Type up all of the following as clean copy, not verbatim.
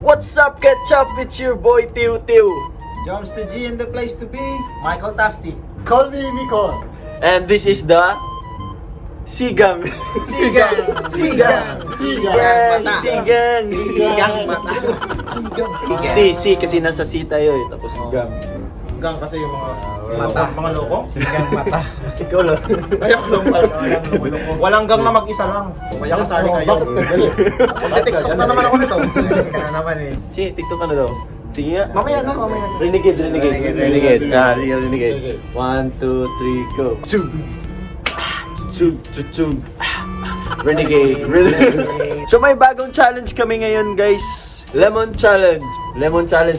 What's up, Ketchup? It's your boy, Tiu Tiu. Joms to G and the place to be. Michael Tasty. Call me Miko. And this is the Sigang. Sigang. Sigang. Sigang. Sigang. Sigang mata. Si kasi nasa si tayo eh. Tapos Sigang. Gang kasi yung mga Mata. mga loko. Sigang mata. Ikaw lang. Ayak lang pala. Walang gang na mag-isa lang. Kaya kasali kayo. Bakit nagalit? TikTok na naman ako nito. Ka na naman eh. Si, TikTok ka na daw. Sige nga. Mamaya na. Renegade. Sige, Renegade. 1, 2, 3, go. Zoom. Zoom. Renegade. So may bagong challenge kami ngayon, guys. Lemon challenge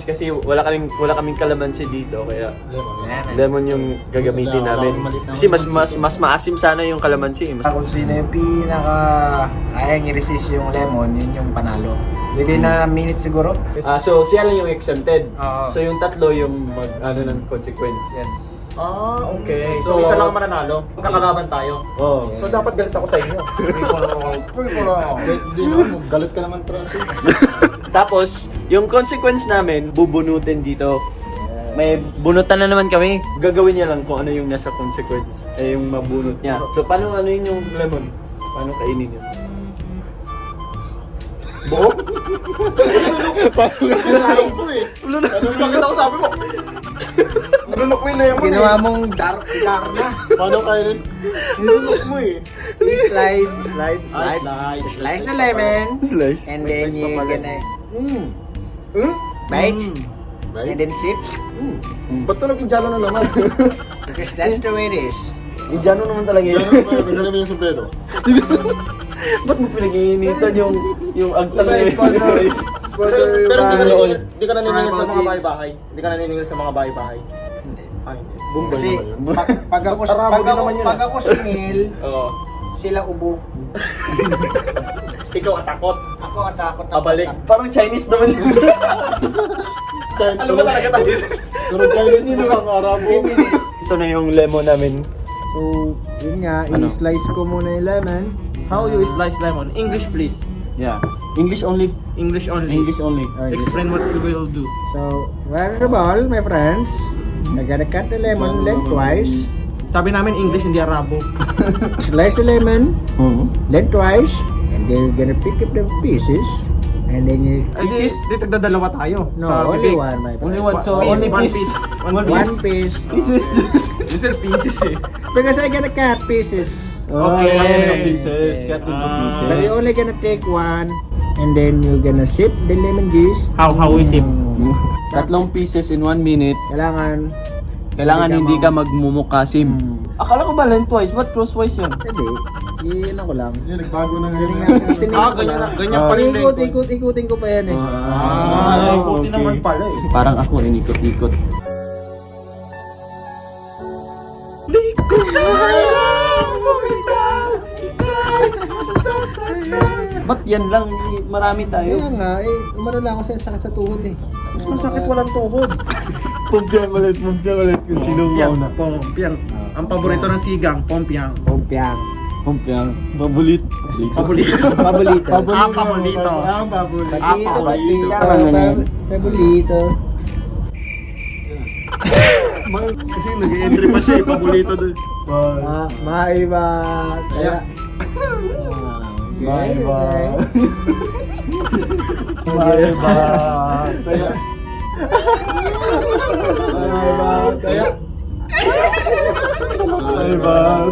kasi wala kaming kalamansi dito kaya lemon yung gagamitin namin. Kasi mas maasim sana yung kalamansi. Kung sino yung pinaka kayang i-resist yung lemon, yun yung panalo. Within a minute siguro. So siya lang yung exempted. Oo. So yung tatlo yung ng consequence. Yes. Okay. So isa lang mananalo. Kakalaban tayo. Oh. So dapat galit ako sa inyo. Hindi naman, galit ka naman Francis. Tapos, yung consequence namin, bubunutin dito. May bunutan na naman kami. Gagawin niya lang kung ano yung nasa consequence. Yung mabunot niya. So, paano ano yun yung lemon? Paano kainin yun? Buo? Bakit ako sabi mo? Nalunok mo yung lemon Ginawa mong dark na. Paano kainin? Nalunok mo eh. Slice Slice. the lemon. Slice. And then Slice pa you pala. gonna bite. And then sip. Ba't ito naging jalo na naman? Because that's the way it is. Indiano naman talaga yun. Nagano mo yung sombrero? Ba't mo pinag-iinitan yung agtang eh? Pero hindi ka naniningil sa mga Tribal bahay-bahay. Hindi ka naniningil sa mga bahay-bahay. Hindi. Hindi. Bombay Kasi naman yun. pag ako sinil, Oo. sila ubo. Ikaw atakot. Ako atakot. Abalik. Parang Chinese naman yun. Ano ba talaga tayo? Pero Chinese nila ang Arabo. Ito na yung lemon namin. So, yun nga, Ano? i-slice ko muna yung lemon. How you slice lemon? English please. Yeah. English only. English only. English only. Explain what we will do. So, first of all, my friends, I gotta cut the lemon lengthwise. Sabi namin English, hindi Arabo. Slice the lemon Oo. lengthwise, and then you're gonna pick up the pieces, and then you Ay, dito dalawa tayo. no, sa only bibig. one, my Only friend. one. So, Piece, only one piece. piece. One piece. Pieces. This is pieces eh. Because I gotta cut pieces. Okay. Pieces. Cut into pieces. But you're only gonna take one, and then you're gonna sip the lemon juice. How we sip? Tatlong pieces in 1 minute. Kailangan Hindi ka magmumukasim. Hmm. Akala ko ba lengthwise? Ba't crosswise yun? Hindi, yun ako lang. Yan, nagbago na Ganyan pa rin. Ikutin ko pa yan eh. Ikutin naman pala eh. Parang ako, inikot-ikot. Ba't yan lang? Marami tayo. Kaya nga, umano lang ako sa sakit sa tuhod eh. Mas masakit walang tuhod. Pumpiyan ulit kung sinong mauna. Pompiang. Ang paborito ng sigang, pompiang. Pompiang. Pumpiyan. Babulit. Paborito. Pabolito. Paborito. Pabolito. Parang ganun. Pabolito. Kasi nag-entry pa siya, paborito doon. Maiba. Kaya. Maiba. Maiba. Kaya.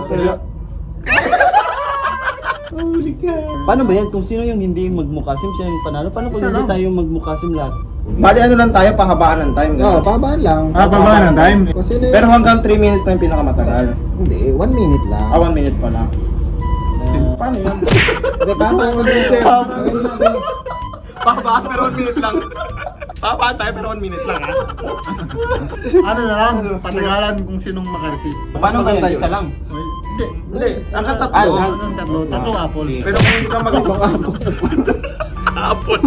Kaya. Holy cow. Paano ba yan? Kung sino yung hindi magmukasim, siya yung panalo. Paano kung Isa hindi lang. tayo magmukasim lahat? Bali ano lang tayo, pahabaan ng time. Oo, pabaan lang. Pahabaan ng time. Kung sino Pero hanggang 3 minutes na yung pinakamatagal. Hindi, 1 minute lang. 1 minute pa lang. Paano yan? Hindi, pabaan lang din sir. Pahabaan pero 1 minute lang. Pahabaan tayo pero 1 minute lang ha. Ano na lang, patagalan kung sinong makaresist. Paano ba yan? Isa lang? Hindi, hanggang tatlo. Hanggang tatlo. Tatlong apple. Pero kung hindi ka mag-resist. Apple.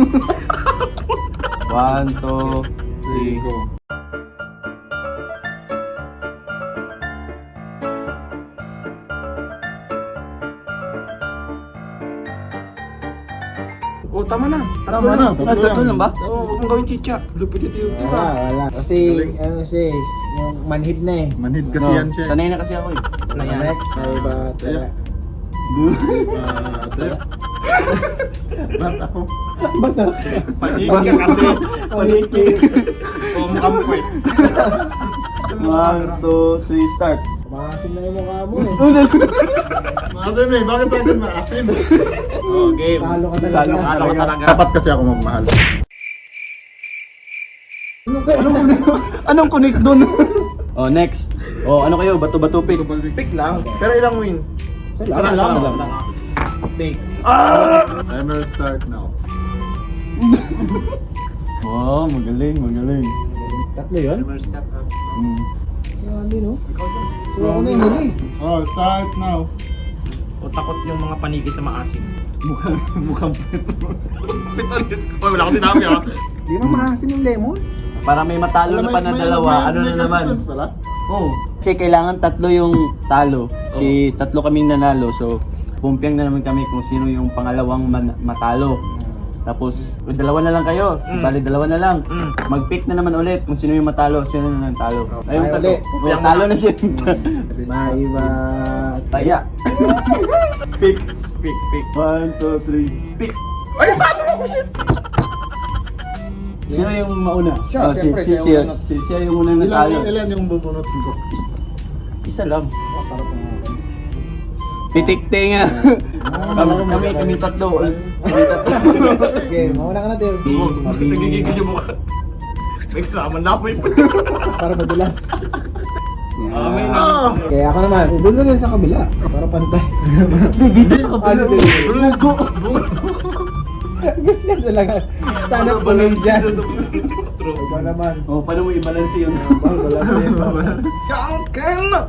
1, 2, 3, go. tama na. Tatlo lang ba? Oo, huwag mong gawin chicha. Lupit ito yung diba? Wala. Kasi, ano siya eh, yung manhid na eh. Manhid kasi No, yan siya. sanay na kasi ako eh. Next, may bataya. Ba't ako? Panig ka kasi. Paniki. Oo, mukhang puwet. 1, 2, 3, start. Maasim na yung mukha mo eh. Maasim eh, bakit sa'yo maasim? Oo, game. Talo ka talaga. Talo ka talaga. Dapat kasi ako magmahal. Anong connect dun? Oh, next. Oh, ano kayo? Bato-bato pick. Pick lang. Pero ilang win? Isa lang. Big. Timer start now. Wow, magaling. Tatlo yun? Timer start up. Grabe no? So ako na yung huli. Oh, start now. O takot yung mga paniki sa maasim. Mukhang Oy, wala akong sinabi ha. Di ba maasim yung lemon? para may matalo na pa na dalawa. Ano na naman? Pala? Oh. Kasi kailangan tatlo yung talo. Si tatlo kaming nanalo. So, pumpiang na naman kami kung sino yung pangalawang matalo. Tapos, dalawa na lang kayo. Bali, dalawa na lang. Mag-pick na naman ulit kung sino yung matalo, sino na lang talo. Ayun, tayo tatlo. ulit. Oh, talo na siya. Maiba taya. Pick. 1, 2, 3. Pick. Ay, talo ako siya! Sino yung mauna? Siya, siyempre, siya yung unang- Siya yung unang natalo. Ilan yung bubunutin ko? Isa lang. Masarap ng akin. Pitikte nga. Kami tatlo. Okay, mauna ka na din. Nagigigil yung mukha. May kaman na po yun. Para madulas. May Okay, ako naman. Doon na rin sa kabila. Para pantay. Dito sa kabila. Lugo. Ganyan talaga. Stand up pa lang dyan. Ikaw naman. Oh, paano mo i-balance yun? Wala na yun.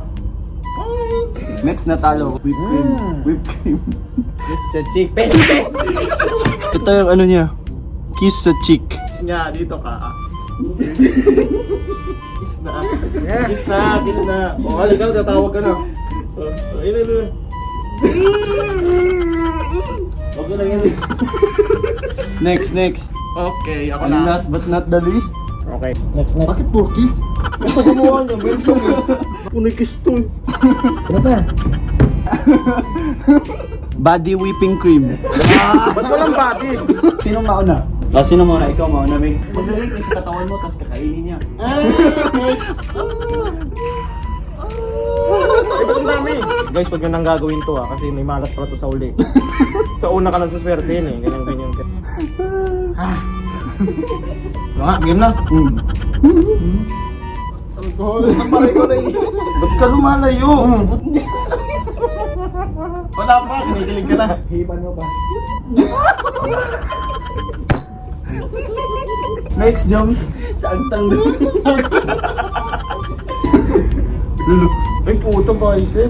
Next na talo. Whipped cream. Whipped cream. Kiss sa cheek. Peste! Ito yung ano niya. Kiss sa cheek. Nga, dito ka. Kiss na. O, halika na, tatawag ka na. Ayun. Okay lang yan. Next. Okay, ako And na. last but not the least. Okay. Next. Bakit po kiss? Ito gumawa niya. Meron siyang kiss. Punay kiss to. Ano ba? Body whipping cream. Ba't walang body? Sino mauna? Sino mauna? Ikaw mauna. Magaling sa katawan mo, tapos kakainin niya. Iba't ang dami. Guys, huwag nyo nang gagawin to kasi may malas pala to sa uli. Sa una ka lang sa swerte yun eh. Ganyan. Game na. Alcohol. Naparay ko na eh. Ba't ka lumalayo? Wala pa, kinikilig ka na. Hipan mo pa. Next jump. Saan tanggal? Ay, puto bicep.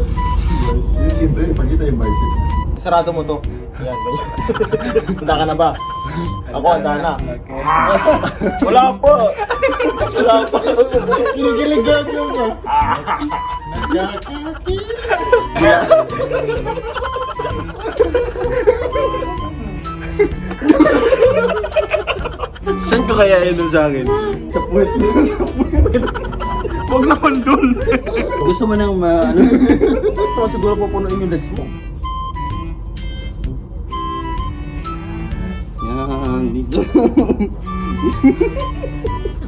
Siyempre, pagkita yung bicep. Sarado mo to. Yan, ganyan. Handa ka na ba? Ako, handa na. Wala pa! Kinikilig ka yung ka. Saan ka kaya yun sa akin? Sa puwet. Huwag naman dun. Gusto mo nang ano? So, siguro pupunuin yung legs mo. Yan, dito.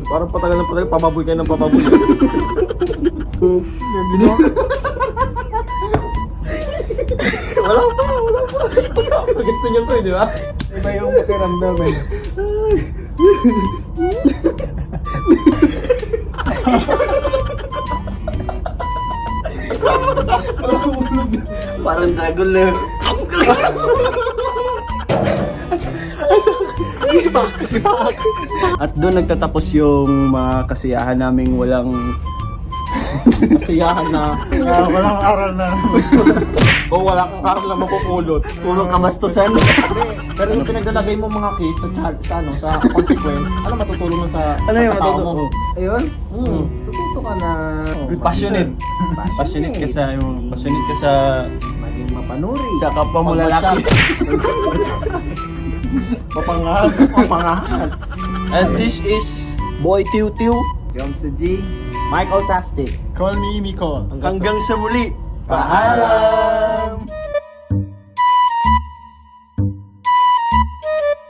Parang patagal ng patagal, pababoy kayo ng pababoy. Wala pa. Gusto niyo to, di ba? Iba yung pakiramdam eh. Parang dragon na. At doon nagtatapos yung mga kasiyahan naming walang kasiyahan na Walang aral na. O wala kang karal na mapupulot. puro kabastusan. Pero yung pinaglalagay mo mga case sa consequence, ano matutulong mo sa Ano yung pagkatao matuto? mo? Ayun? Tututo ka na. Passionate. Passionate ka sa Maging mapanuri. sa kapwa mo lalaki. Mapangas. Mapangas. And this is Boy Tiu Tiu. Jomsu G. Michael Tastic. Call me Nicole. Hanggang sa muli. Paalam!